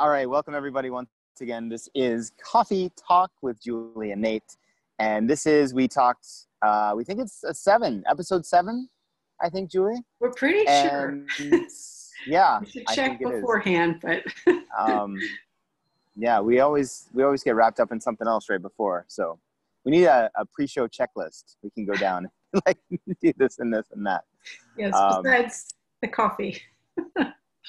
All right, welcome everybody once again. This is Coffee Talk with Julie and Nate. And this is, we think it's episode 7, I think, Julie? We're pretty and, sure. Yeah, we should I check think it beforehand, but yeah, we always get wrapped up in something else right before. So we need a pre-show checklist. We can go down and like do this and this and that. Yes, besides the coffee.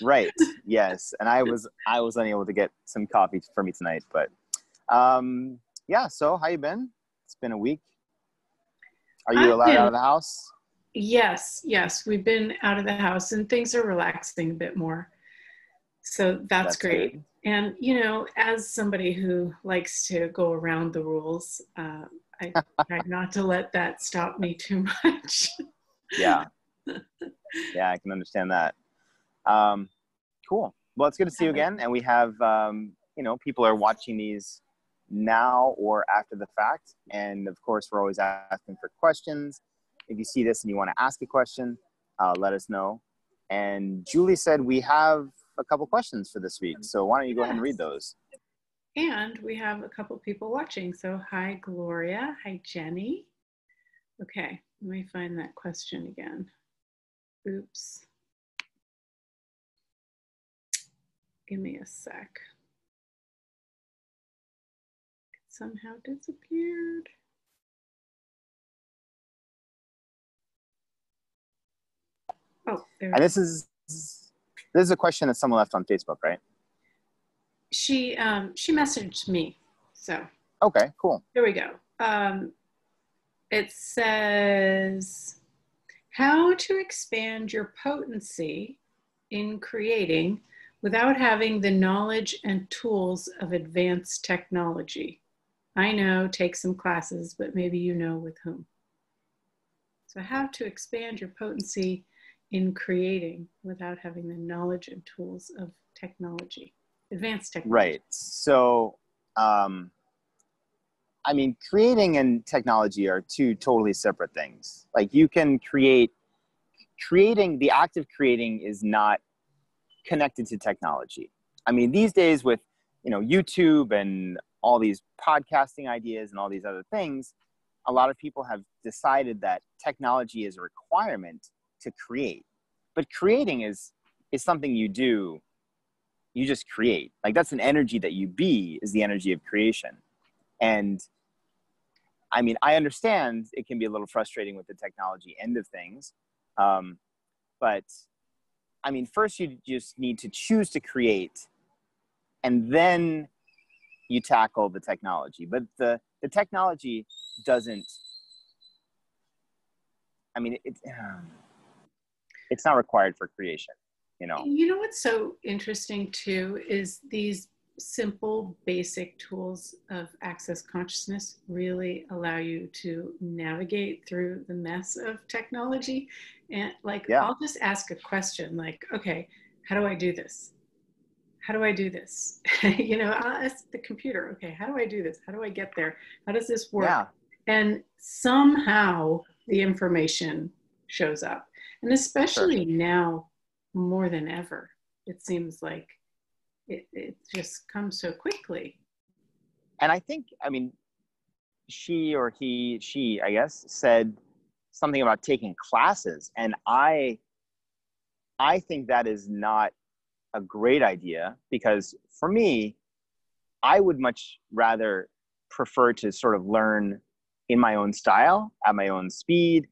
Right. Yes. And I was unable to get some coffee for me tonight, but yeah. So how you been? It's been a week. Are you allowed out of the house? Yes. We've been out of the house and things are relaxing a bit more. So that's great. Good. And, as somebody who likes to go around the rules, I try not to let that stop me too much. Yeah. Yeah, I can understand that. Cool. Well, it's good to see you again. And we have, people are watching these now or after the fact. And of course, we're always asking for questions. If you see this and you want to ask a question, let us know. And Julie said we have a couple questions for this week. So why don't you go ahead and read those? And we have a couple people watching. So hi, Gloria. Hi, Jenny. Okay, let me find that question again. Oops. Give me a sec. It somehow disappeared. Oh, there. And this is a question that someone left on Facebook, right? She messaged me. So. Okay, cool. Here we go. It says, how to expand your potency in creating without having the knowledge and tools of advanced technology. I know, take some classes, but maybe you know with whom. So how to expand your potency in creating without having the knowledge and tools of technology, advanced technology. Right. So, creating and technology are two totally separate things. Like you can creating, the act of creating is not connected to technology. I mean, these days with, YouTube and all these podcasting ideas and all these other things, a lot of people have decided that technology is a requirement to create. But creating is something you do, you just create. Like that's an energy that you be, is the energy of creation. And I mean, I understand it can be a little frustrating with the technology end of things. But I mean, first you just need to choose to create and then you tackle the technology. But the technology doesn't, I mean, it's not required for creation, You know what's so interesting too is these simple, basic tools of access consciousness really allow you to navigate through the mess of technology. And I'll just ask a question like, okay, how do I do this? How do I do this? I'll ask the computer, okay, how do I do this? How do I get there? How does this work? Yeah. And somehow the information shows up. And especially now, more than ever, it seems like it just comes so quickly. And I think, she, I guess, said something about taking classes. And I think that is not a great idea because for me, I would much rather prefer to sort of learn in my own style, at my own speed.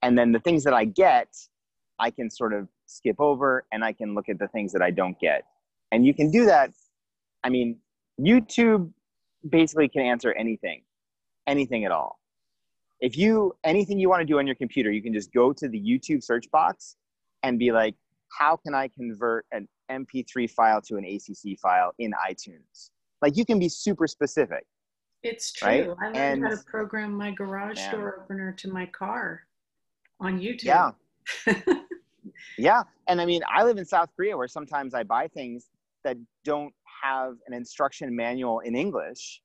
And then the things that I get, I can sort of skip over and I can look at the things that I don't get. And you can do that. I mean, YouTube basically can answer anything at all. Anything you want to do on your computer, you can just go to the YouTube search box and be like, how can I convert an MP3 file to an ACC file in iTunes? Like you can be super specific. It's true. Right? I learned how to program my garage door opener to my car on YouTube. Yeah. Yeah. And I mean, I live in South Korea where sometimes I buy things that don't have an instruction manual in English,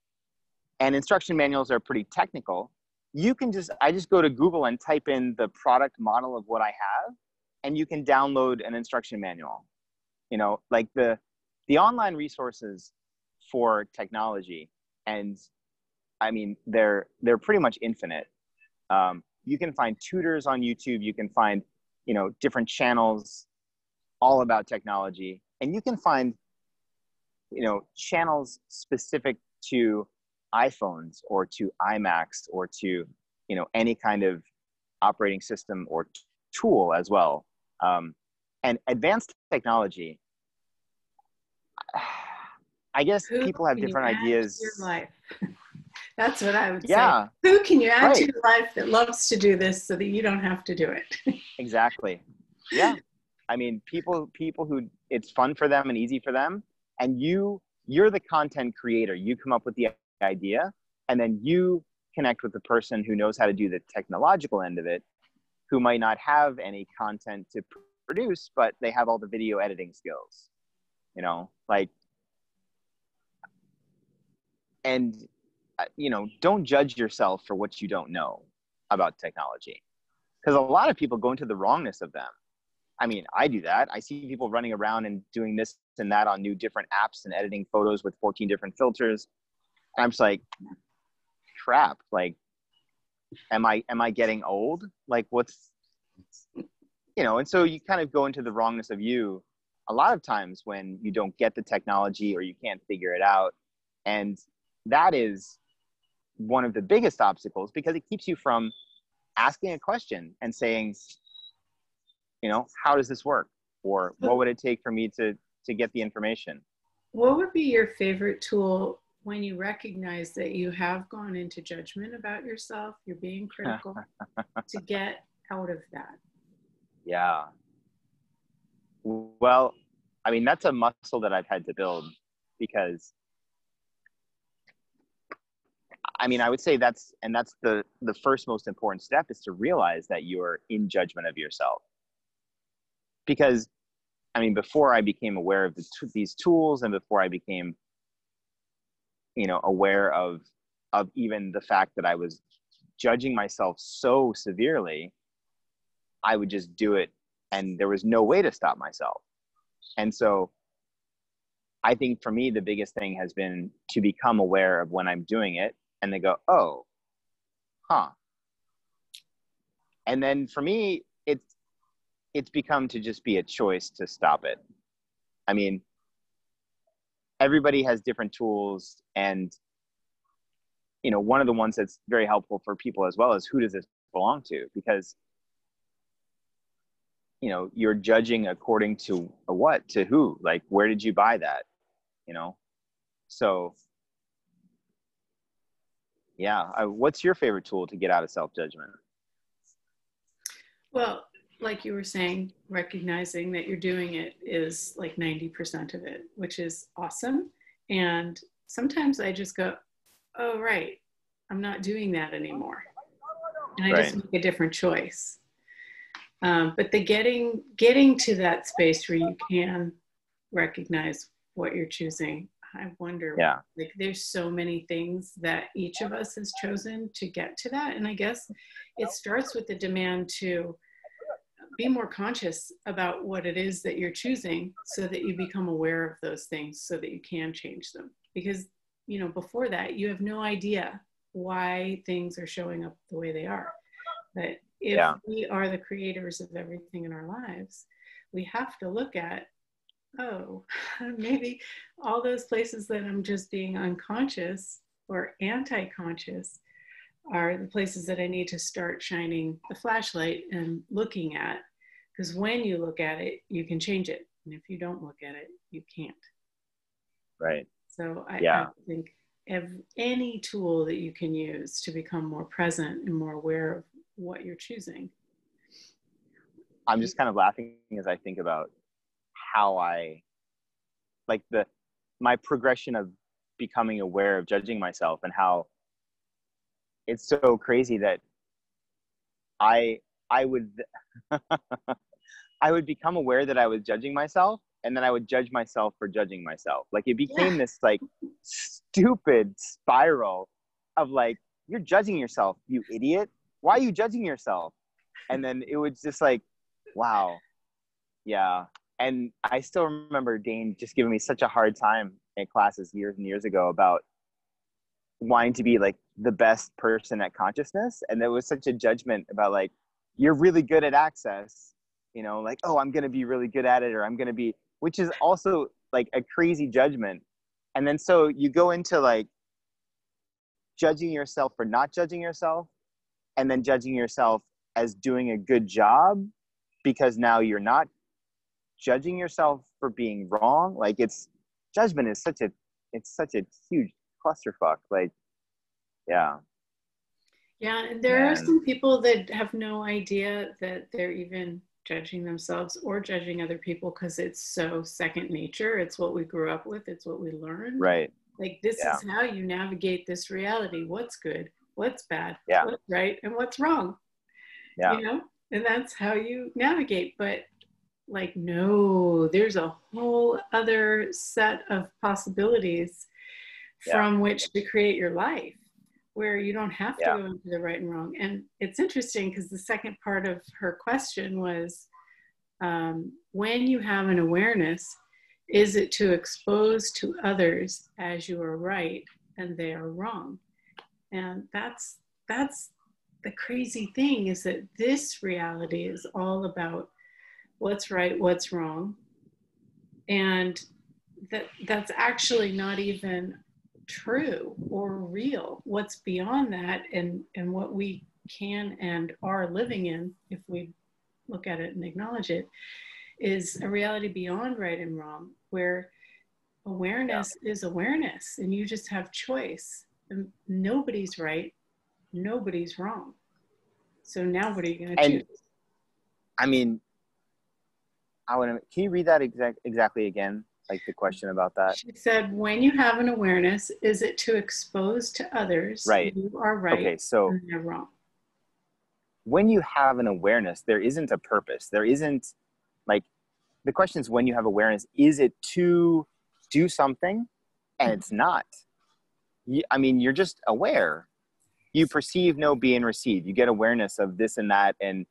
and instruction manuals are pretty technical. I just go to Google and type in the product model of what I have, and you can download an instruction manual. Like the the online resources for technology, and I mean, they're pretty much infinite. You can find tutors on YouTube. You can find, you know, different channels all about technology, and you can find, you know, channels specific to iPhones or to iMacs or to, you know, any kind of operating system or tool as well. And advanced technology, I guess Who people have can you different add to your ideas. life? That's what I would say. Yeah, Who can you add to right. your life that loves to do this so that you don't have to do it? Exactly. Yeah. I mean, people who it's fun for them and easy for them, and you're the content creator. You come up with the idea, and then you connect with the person who knows how to do the technological end of it, who might not have any content to produce, but they have all the video editing skills, you know, like, and, you know, don't judge yourself for what you don't know about technology. Because a lot of people go into the wrongness of them. I mean, I do that. I see people running around and doing this and that on new different apps and editing photos with 14 different filters. And I'm just like, crap. Like, am I getting old? Like, what's, you know? And so you kind of go into the wrongness of you a lot of times when you don't get the technology or you can't figure it out. And that is one of the biggest obstacles, because it keeps you from asking a question and saying, you know, how does this work? Or what would it take for me to get the information? What would be your favorite tool when you recognize that you have gone into judgment about yourself, you're being critical, to get out of that? Yeah. Well, I mean, that's a muscle that I've had to build, because I mean, I would say that's the first most important step, is to realize that you're in judgment of yourself. Because I mean, before I became aware of these tools, and before I became, you know, aware of even the fact that I was judging myself so severely, I would just do it, and there was no way to stop myself. And so I think for me, the biggest thing has been to become aware of when I'm doing it, and then go, oh, huh. And then for me, it's become to just be a choice to stop it. I mean, everybody has different tools, and, you know, one of the ones that's very helpful for people as well is, who does this belong to? Because, you know, you're judging according to a what, to who, like, where did you buy that, you know? So yeah. What's your favorite tool to get out of self-judgment? Well, like you were saying, recognizing that you're doing it is like 90% of it, which is awesome. And sometimes I just go, oh, right, I'm not doing that anymore. And I just make a different choice. But the getting to that space where you can recognize what you're choosing, I wonder, like, there's so many things that each of us has chosen to get to that. And I guess it starts with the demand to be more conscious about what it is that you're choosing, so that you become aware of those things, so that you can change them. Because, you know, before that, you have no idea why things are showing up the way they are. But if we are the creators of everything in our lives, we have to look at, oh, maybe all those places that I'm just being unconscious or anti-conscious are the places that I need to start shining the flashlight and looking at. Because when you look at it, you can change it. And if you don't look at it, you can't. Right. So I think any tool that you can use to become more present and more aware of what you're choosing. I'm just kind of laughing as I think about how my progression of becoming aware of judging myself, and how it's so crazy that I would I would become aware that I was judging myself, and then I would judge myself for judging myself. Like, it became this like stupid spiral of like, you're judging yourself, you idiot. Why are you judging yourself? And then it was just like, wow. Yeah. And I still remember Dane just giving me such a hard time in classes years and years ago about wanting to be like the best person at consciousness. And there was such a judgment about like, you're really good at access, you know, like, oh, I'm going to be really good at it, or I'm going to be, which is also like a crazy judgment. And then so you go into like judging yourself for not judging yourself, and then judging yourself as doing a good job because now you're not judging yourself for being wrong. Like judgment is such a huge clusterfuck. Like, yeah. Yeah, and there are some people that have no idea that they're even judging themselves or judging other people because it's so second nature. It's what we grew up with. It's what we learned. Right. Like, this is how you navigate this reality. What's good, what's bad, what's right, and what's wrong. Yeah. You know, and that's how you navigate. But like, no, there's a whole other set of possibilities from which to create your life, where you don't have to go into the right and wrong. And it's interesting because the second part of her question was, when you have an awareness, is it to expose to others as you are right and they are wrong? And that's the crazy thing, is that this reality is all about what's right, what's wrong. And that's actually not even true or real. What's beyond that, and what we can and are living in, if we look at it and acknowledge it, is a reality beyond right and wrong, where awareness is awareness, and you just have choice. And nobody's right, nobody's wrong. So now what are you going to choose? I mean, can you read that exactly again? Like the question about that? She said, when you have an awareness, is it to expose to others you are right, okay, so and they're wrong? When you have an awareness, there isn't a purpose. There isn't, like, the question is, when you have awareness, is it to do something? And it's not. I mean, you're just aware. You perceive, know, be, and receive. You get awareness of this and that. And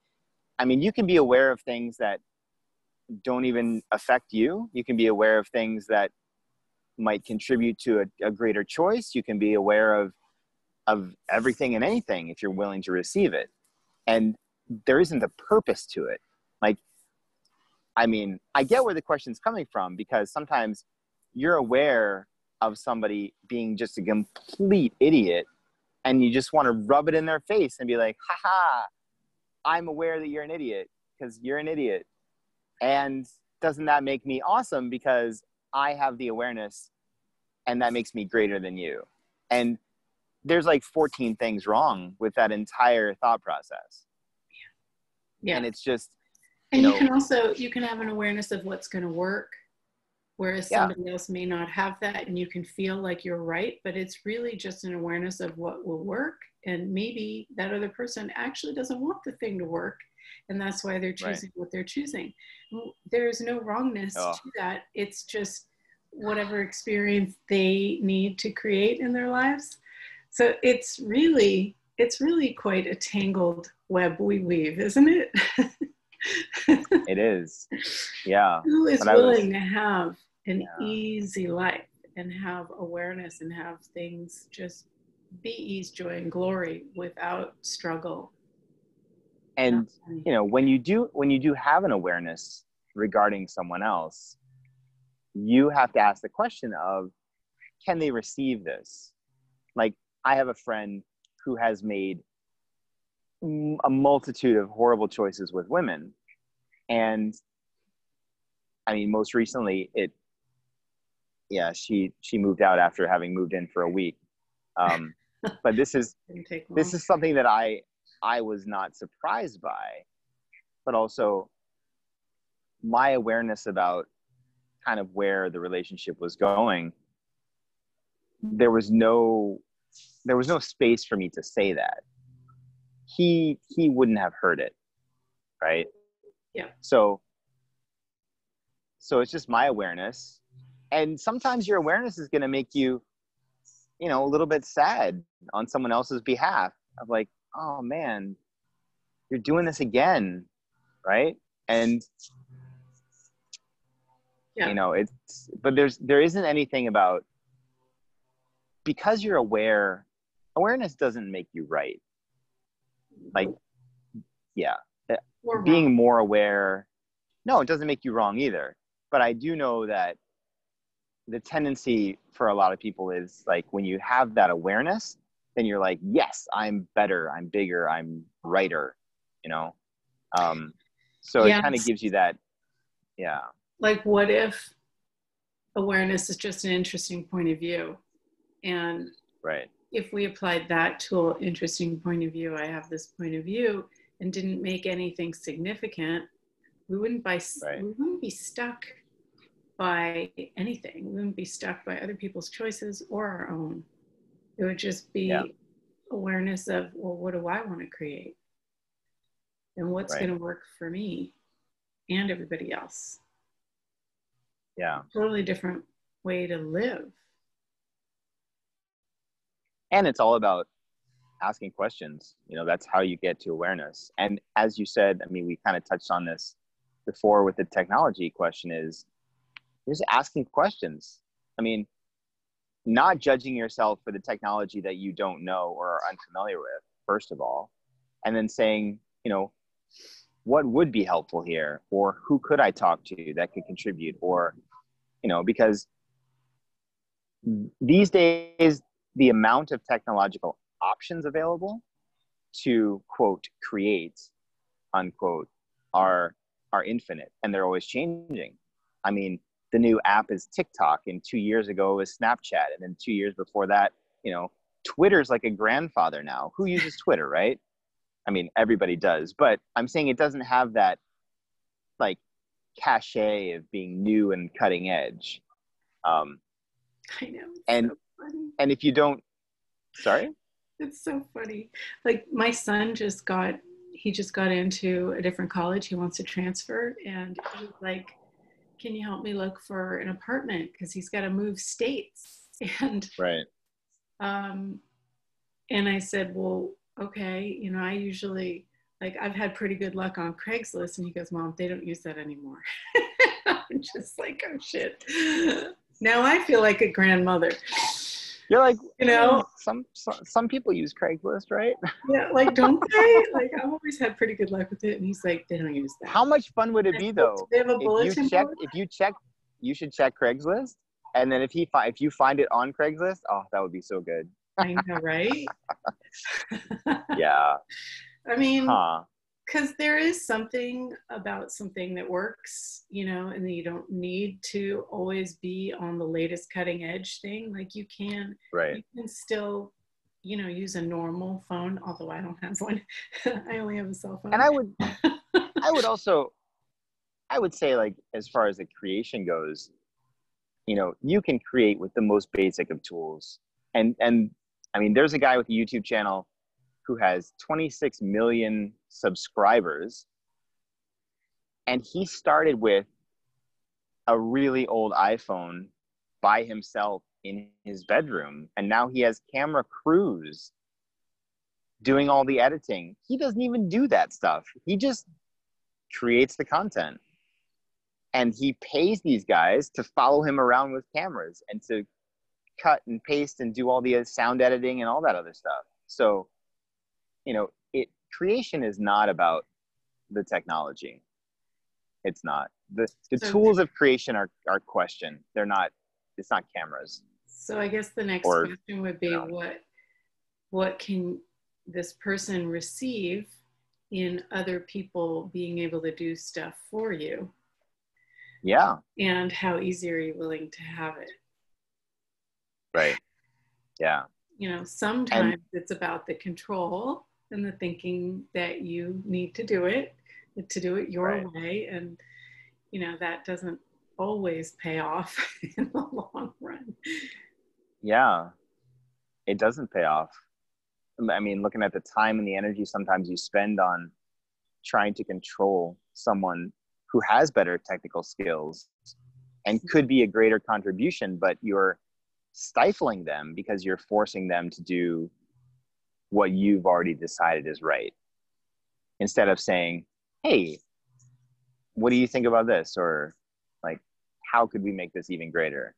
I mean, you can be aware of things that don't even affect you. You can be aware of things that might contribute to a greater choice. You can be aware of everything and anything if you're willing to receive it. And there isn't a purpose to it. Like, I mean, I get where the question's coming from, because sometimes you're aware of somebody being just a complete idiot and you just want to rub it in their face and be like, haha, I'm aware that you're an idiot because you're an idiot. And doesn't that make me awesome because I have the awareness and that makes me greater than you? And there's like 14 things wrong with that entire thought process. Yeah. And it's just, and you can have an awareness of what's going to work, whereas somebody else may not have that, and you can feel like you're right, but it's really just an awareness of what will work. And maybe that other person actually doesn't want the thing to work, and that's why they're choosing what they're choosing. There's no wrongness to that. It's just whatever experience they need to create in their lives. So it's really quite a tangled web we weave, isn't it? It is. Yeah. Who is willing to have an easy life and have awareness and have things just be ease, joy, and glory without struggle? And you know, when you do have an awareness regarding someone else, you have to ask the question of, can they receive this? Like, I have a friend who has made a multitude of horrible choices with women. And I mean, most recently she moved out after having moved in for a week. But this is something that I was not surprised by, but also my awareness about kind of where the relationship was going. There was no space for me to say that. He wouldn't have heard it, right? Yeah. So it's just my awareness. And sometimes your awareness is going to make you, you know, a little bit sad on someone else's behalf, of like, oh man, you're doing this again, right? And Yeah. But there isn't anything about, because you're aware, awareness doesn't make you right. Like, yeah, Or wrong. being more aware, no, it doesn't make you wrong either. But I do know that the tendency for a lot of people is like, when you have that awareness, then you're like, yes, I'm better, I'm bigger, I'm righter, you know? So it kind of Yes. gives you that, yeah. Like, what if awareness is just an interesting point of view? And Right. if we applied that to an interesting point of view, I have this point of view, and didn't make anything significant, we wouldn't Right. be stuck by anything. We wouldn't be stuck by other people's choices or our own. It would just Yeah. be awareness of, well, what do I want to create? And what's Right. going to work for me and everybody else? Yeah. Totally different way to live. And it's all about asking questions. That's how you get to awareness. And as you said, I mean, we kind of touched on this before with the technology question, is just asking questions. I mean, not judging yourself for the technology that you don't know or are unfamiliar with, first of all, and then saying, what would be helpful here, or who could I talk to that could contribute, or, because these days, the amount of technological options available to, quote, create, unquote, are infinite, and they're always changing. I mean, the new app is TikTok, and 2 years ago was Snapchat, and then 2 years before that, Twitter's like a grandfather now. Who uses Twitter, right? I mean, everybody does, but I'm saying it doesn't have that like cachet of being new and cutting edge. I know. It's And so funny. and if you don't, sorry. It's so funny. Like, my son he just got into a different college. He wants to transfer, and he's like, can you help me look for an apartment? Because he's got to move states. And Right. um, and I said, well, okay, I usually, like, I've had pretty good luck on Craigslist. And he goes, Mom, they don't use that anymore. I'm just like, oh shit. Now I feel like a grandmother. You're like, You know, some people use Craigslist, right? yeah, like, don't they? Like, I've always had pretty good luck with it. And he's like, they don't use that. How much fun would it I be said, do though? they have a bulletin board? You should check Craigslist, and then if you find it on Craigslist, oh, that would be so good. I know, right? Yeah. I mean, Huh. because there is something about something that works, and then you don't need to always be on the latest cutting edge thing. Like, you Right. can still, use a normal phone, although I don't have one. I only have a cell phone. And I would say, like, as far as the creation goes, you can create with the most basic of tools. And I mean, there's a guy with a YouTube channel who has 26 million subscribers, and he started with a really old iPhone by himself in his bedroom, and now he has camera crews doing all the editing. He doesn't even do that stuff. He just creates the content, and he pays these guys to follow him around with cameras and to cut and paste and do all the sound editing and all that other stuff. So, creation is not about the technology. It's not. The So, tools of creation are questioned. They're not, it's not cameras. so I guess the next Or, question would be, what can this person receive in other people being able to do stuff for you? yeah. And how easy are you willing to have it? Right. Yeah. Sometimes And it's about the control and the thinking that you need to do it your right. way. And, that doesn't always pay off in the long run. Yeah. It doesn't pay off. I mean, looking at the time and the energy sometimes you spend on trying to control someone who has better technical skills and could be a greater contribution, but you're stifling them because you're forcing them to do what you've already decided is right, instead of saying, hey, what do you think about this? Or like, how could we make this even greater?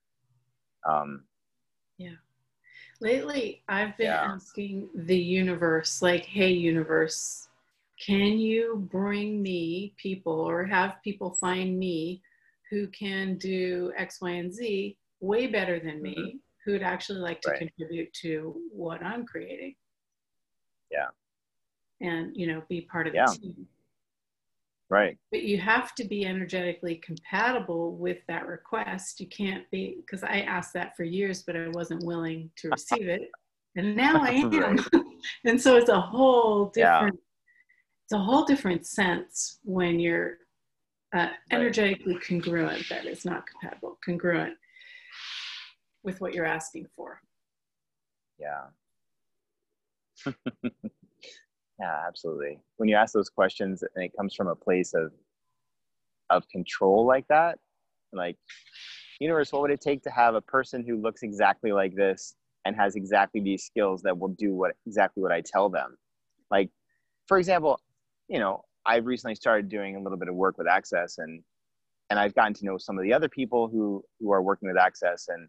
Yeah. Lately, I've been Yeah. asking the universe, like, hey, universe, can you bring me people or have people find me who can do X, Y, and Z way better than me, who'd actually like to Right. contribute to what I'm creating? Yeah. And, you know, be part of the Yeah. team. Right. But you have to be energetically compatible with that request. You can't be, because I asked that for years, but I wasn't willing to receive it. And now I am. Right. And so it's a whole Yeah. different sense when you're Right. energetically congruent, that is not compatible, congruent with what you're asking for. Yeah. Yeah, absolutely. When you ask those questions and it comes from a place of control like that, like, universe, what would it take to have a person who looks exactly like this and has exactly these skills that will do exactly what I tell them? Like, for example, you know, I've recently started doing a little bit of work with Access, and I've gotten to know some of the other people who are working with Access. And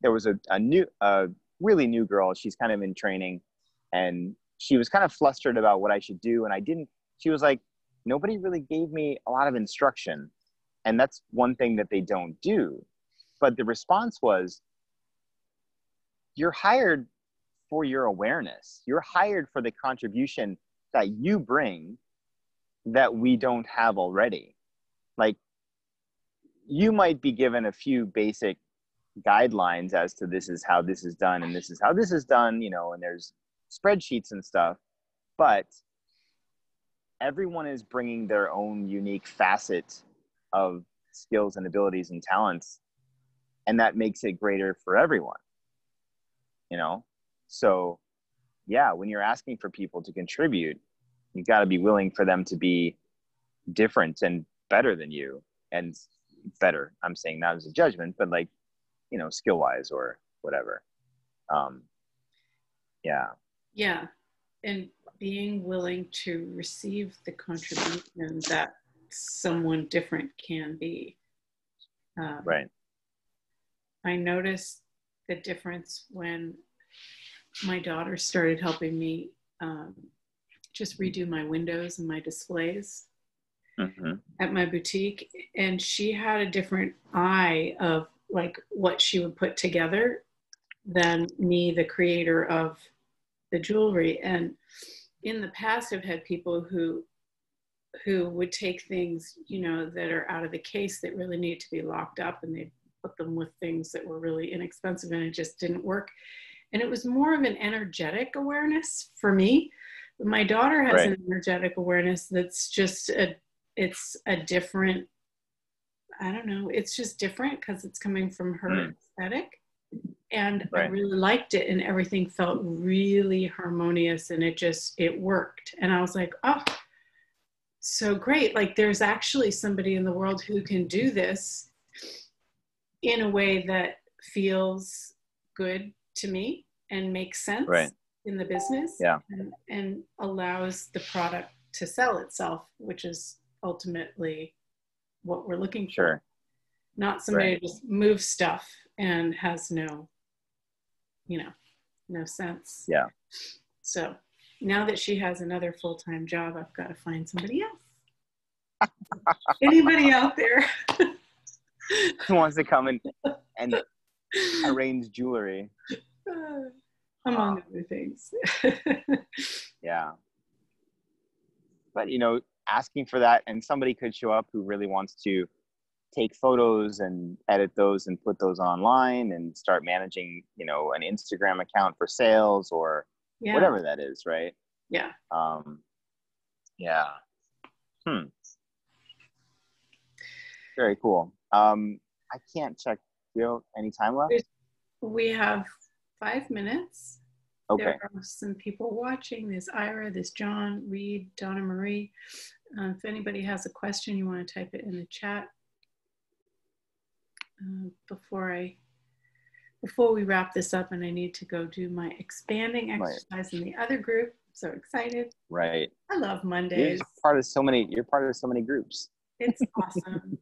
there was a really new girl. She's kind of in training, and she was kind of flustered about what I should do. And she was like, nobody really gave me a lot of instruction. And that's one thing that they don't do. But the response was, you're hired for your awareness. You're hired for the contribution that you bring that we don't have already. Like, you might be given a few basic guidelines as to this is how this is done and this is how this is done, you know, and there's spreadsheets and stuff, but everyone is bringing their own unique facet of skills and abilities and talents, and that makes it greater for everyone, you know? So yeah, when you're asking for people to contribute, you got to be willing for them to be different and better than you. And better, I'm saying not as a judgment, but like, you know, skill wise or whatever. Yeah. Yeah. And being willing to receive the contribution that someone different can be. Right. I noticed the difference when my daughter started helping me just redo my windows and my displays at my boutique. And she had a different eye of like what she would put together than me, the creator of the jewelry. And in the past, I've had people who would take things, you know, that are out of the case that really need to be locked up, and they'd put them with things that were really inexpensive, and it just didn't work. And it was more of an energetic awareness for me. But my daughter has an energetic awareness that's just it's a different, I don't know, it's just different because it's coming from her aesthetic. And I really liked it, and everything felt really harmonious, and it worked. And I was like, oh, so great. Like, there's actually somebody in the world who can do this in a way that feels good to me and makes sense in the business, and allows the product to sell itself, which is ultimately what we're looking for. Not somebody who just moves stuff and has no sense. Yeah. So now that she has another full-time job, I've got to find somebody else. Anybody out there who wants to come and arrange jewelry, among other things. Yeah. But, you know, asking for that, and somebody could show up who really wants to take photos and edit those and put those online and start managing, you know, an Instagram account for sales or whatever that is, right? Yeah. Yeah. Very cool. I can't check. Do you have any time left? We have 5 minutes. Okay. There are some people watching. There's Ira, there's John, Reed, Donna Marie. If anybody has a question, you want to type it in the chat. Before we wrap this up, and I need to go do my expanding exercise in the other group. I'm so excited. Right. I love Mondays. You're part of so many groups. It's awesome.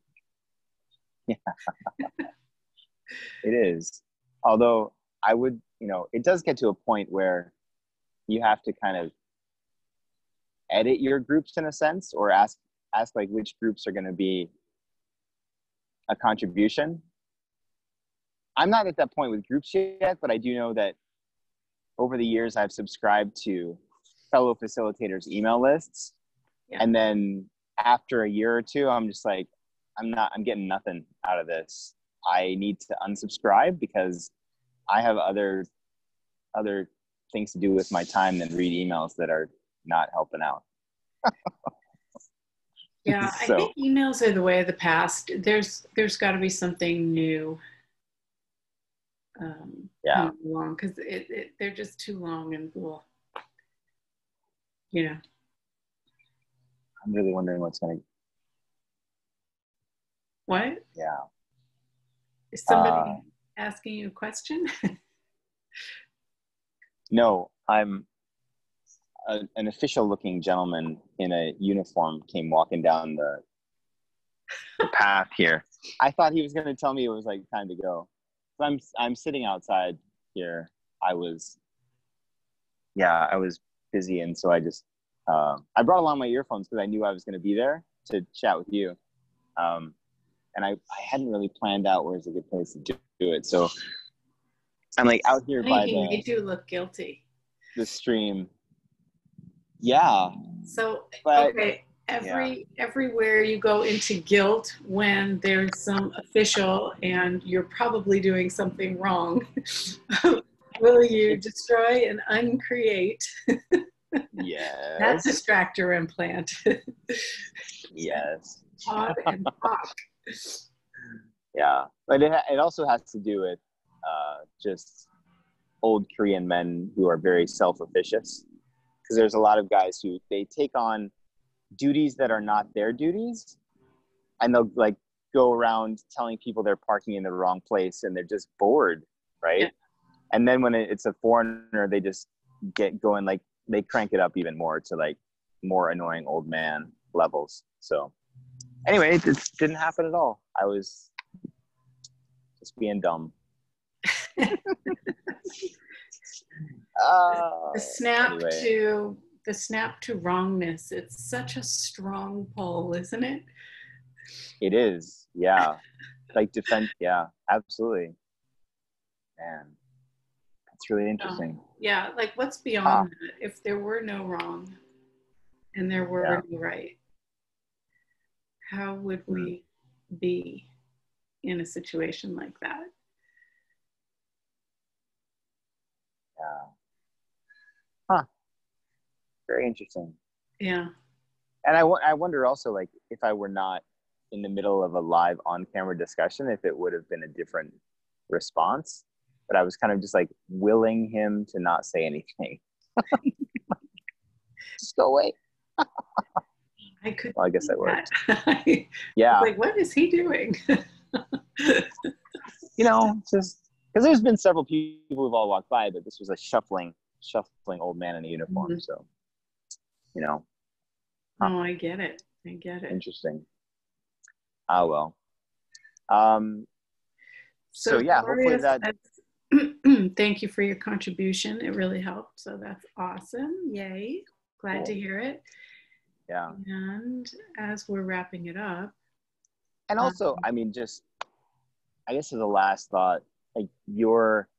Yeah, it is. Although I would, it does get to a point where you have to kind of edit your groups in a sense, or ask like which groups are going to be a contribution. I'm not at that point with groups yet, but I do know that over the years I've subscribed to fellow facilitators email lists. Yeah. And then after a year or two, I'm just like, I'm getting nothing out of this. I need to unsubscribe because I have other things to do with my time than read emails that are not helping out. Yeah, I think emails are the way of the past. There's got to be something new. Long, because they're just too long and cool. I'm really wondering what's going to. What? Yeah. Is somebody asking you a question? No, I'm an official-looking gentleman in a uniform came walking down the path here. I thought he was going to tell me it was like time to go. So I'm sitting outside here. I was busy, and so I just I brought along my earphones because I knew I was going to be there to chat with you. And I hadn't really planned out where's a good place to do it. So I'm like out here by the. You do look guilty. The stream. Yeah. So okay. Everywhere you go into guilt when there's some official and you're probably doing something wrong, will you destroy and uncreate yes. that distractor implant? Yes. Pod and pop. Yeah, but it also has to do with just old Korean men who are very self-officious, because there's a lot of guys who they take on duties that are not their duties, and they'll like go around telling people they're parking in the wrong place, and they're just bored, right? Yeah. And then when it's a foreigner, they just get going, like they crank it up even more to like more annoying old man levels. So anyway, this didn't happen at all. I was just being dumb. The snap to wrongness. It's such a strong pull, isn't it? It is, yeah. Like defense, yeah, absolutely. Man, that's really interesting. Yeah, like what's beyond that? If there were no wrong and there were no right, how would we be in a situation like that? Yeah. Huh. Very interesting. Yeah. And I wonder also, like, if I were not in the middle of a live on-camera discussion, if it would have been a different response. But I was kind of just like willing him to not say anything. Just go away. I could. Well, I guess that worked. Yeah. Like, what is he doing? Just because there's been several people who've all walked by, but this was a shuffling old man in a uniform. Mm-hmm. So, Oh, I get it. Interesting. Well. So yeah, hopefully that. Thank you for your contribution. It really helped. So that's awesome. Yay. Glad to hear it. Yeah. And as we're wrapping it up. And also, I mean, just, I guess as a last thought, like you're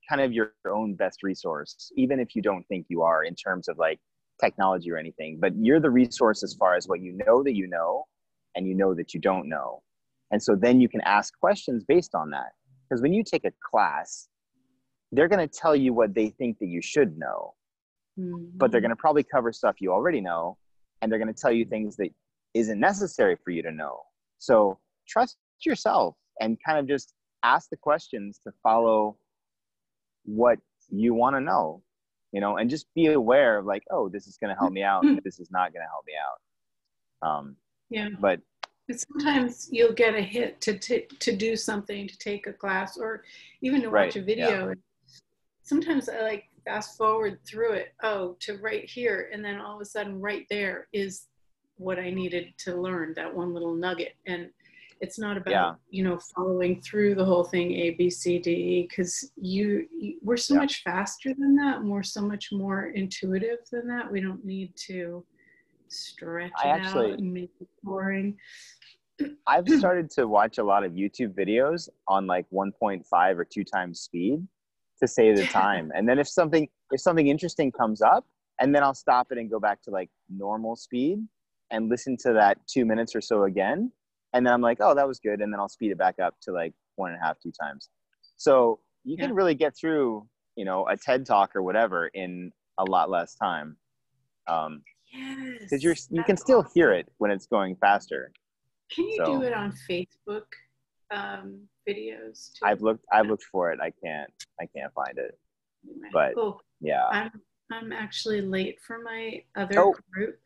kind of your own best resource, even if you don't think you are in terms of like technology or anything, but you're the resource as far as what you know that you know, and you know that you don't know. And so then you can ask questions based on that. Because when you take a class, they're going to tell you what they think that you should know, but they're going to probably cover stuff you already know, and they're going to tell you things that isn't necessary for you to know. So trust yourself and kind of just ask the questions to follow what you want to know, and just be aware of like, oh, this is going to help me out. This is not going to help me out. Yeah. But sometimes you'll get a hit to do something, to take a class, or even to watch a video. Yeah. Sometimes I like fast forward through it, to right here, and then all of a sudden right there is what I needed to learn, that one little nugget. And It's not about, Yeah. following through the whole thing, A, B, C, D, E, because we're so much faster than that, and we're so much more intuitive than that. We don't need to stretch out and make it boring. I've started to watch a lot of YouTube videos on like 1.5 or 2 times speed to save the time. And then if something interesting comes up, and then I'll stop it and go back to like normal speed and listen to that 2 minutes or so again. And then I'm like, oh, that was good. And then I'll speed it back up to like 1.5, 2 times. So you can really get through, a TED talk or whatever in a lot less time. Because you can still hear it when it's going faster. Can you do it on Facebook videos too? I've looked for it. I can't find it. But yeah. I'm actually late for my other group.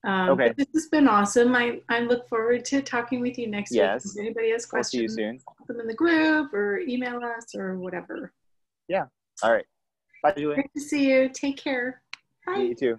Okay. But this has been awesome. I look forward to talking with you next week. If anybody has questions, we'll see you soon. Put them in the group or email us or whatever. Yeah. All right. Bye, Julie. Great to see you. Take care. Bye. You too.